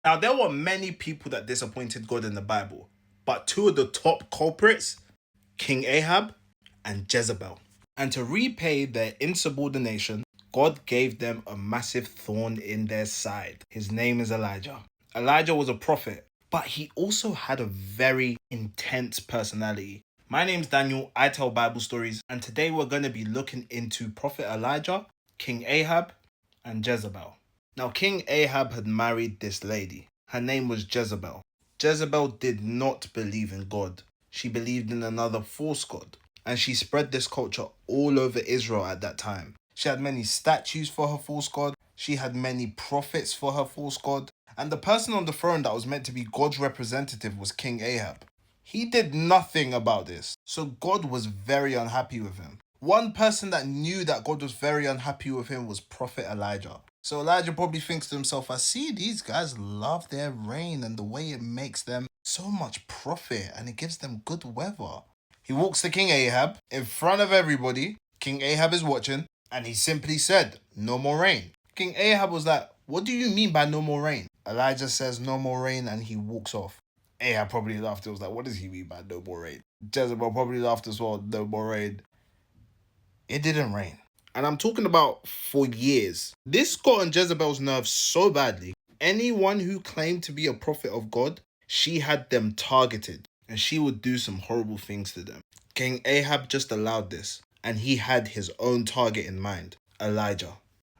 Now, there were many people that disappointed God in the Bible, but two of the top culprits, King Ahab and Jezebel. And to repay their insubordination, God gave them a massive thorn in their side. His name is Elijah. Elijah was a prophet, but he also had a very intense personality. My name's Daniel, I tell Bible stories, and today we're going to be looking into Prophet Elijah, King Ahab, and Jezebel. Now, King Ahab had married this lady. Her name was Jezebel. Jezebel did not believe in God. She believed in another false god, and she spread this culture all over Israel at that time. She had many statues for her false god, she had many prophets for her false god, and the person on the throne that was meant to be God's representative was King Ahab. He did nothing about this, so God was very unhappy with him. One person that knew that God was very unhappy with him was Prophet Elijah. So Elijah probably thinks to himself, I see these guys love their rain and the way it makes them so much profit and it gives them good weather. He walks to King Ahab in front of everybody. King Ahab is watching, and he simply said, no more rain. King Ahab was like, what do you mean by no more rain? Elijah says no more rain, and he walks off. Ahab probably laughed. It was like, what does he mean by no more rain? Jezebel probably laughed as well, no more rain. It didn't rain. And I'm talking about for years. This got on Jezebel's nerves so badly. Anyone who claimed to be a prophet of God, she had them targeted, and she would do some horrible things to them. King Ahab just allowed this, and he had his own target in mind, Elijah.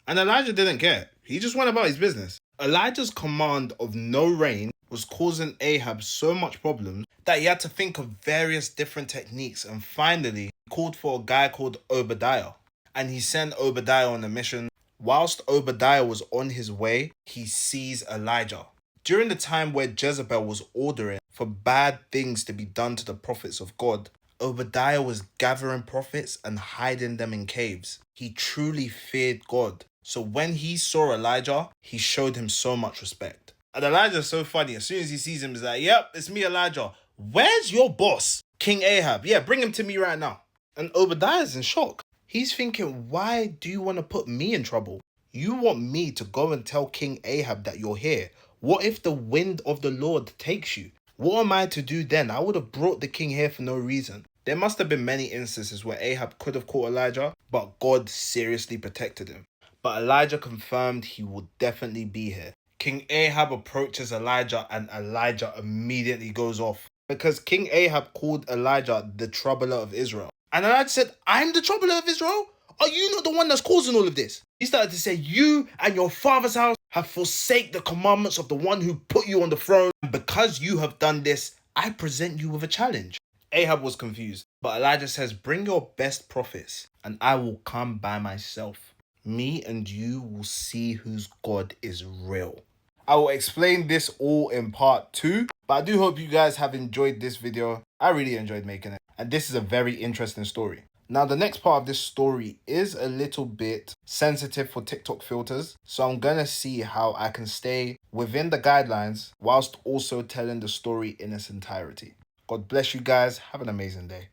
And Elijah didn't care. He just went about his business. Elijah's command of no rain was causing Ahab so much problems that he had to think of various different techniques, and finally called for a guy called Obadiah. And he sent Obadiah on a mission. Whilst Obadiah was on his way, he sees Elijah. During the time where Jezebel was ordering for bad things to be done to the prophets of God, Obadiah was gathering prophets and hiding them in caves. He truly feared God. So when he saw Elijah, he showed him so much respect. And Elijah's so funny. As soon as he sees him, he's like, yep, it's me, Elijah. Where's your boss? King Ahab. Yeah, bring him to me right now. And Obadiah's in shock. He's thinking, why do you want to put me in trouble? You want me to go and tell King Ahab that you're here. What if the wind of the Lord takes you? What am I to do then? I would have brought the king here for no reason. There must have been many instances where Ahab could have caught Elijah, but God seriously protected him. But Elijah confirmed he will definitely be here. King Ahab approaches Elijah, and Elijah immediately goes off because King Ahab called Elijah the troubler of Israel. And Elijah said, I'm the troubler of Israel? Are you not the one that's causing all of this? He started to say, you and your father's house have forsaken the commandments of the one who put you on the throne. And because you have done this, I present you with a challenge. Ahab was confused, but Elijah says, bring your best prophets and I will come by myself. Me and you will see whose God is real. I will explain this all in part 2, but I do hope you guys have enjoyed this video. I really enjoyed making it, and this is a very interesting story. Now, the next part of this story is a little bit sensitive for TikTok filters, so I'm gonna see how I can stay within the guidelines whilst also telling the story in its entirety. God bless you guys. Have an amazing day.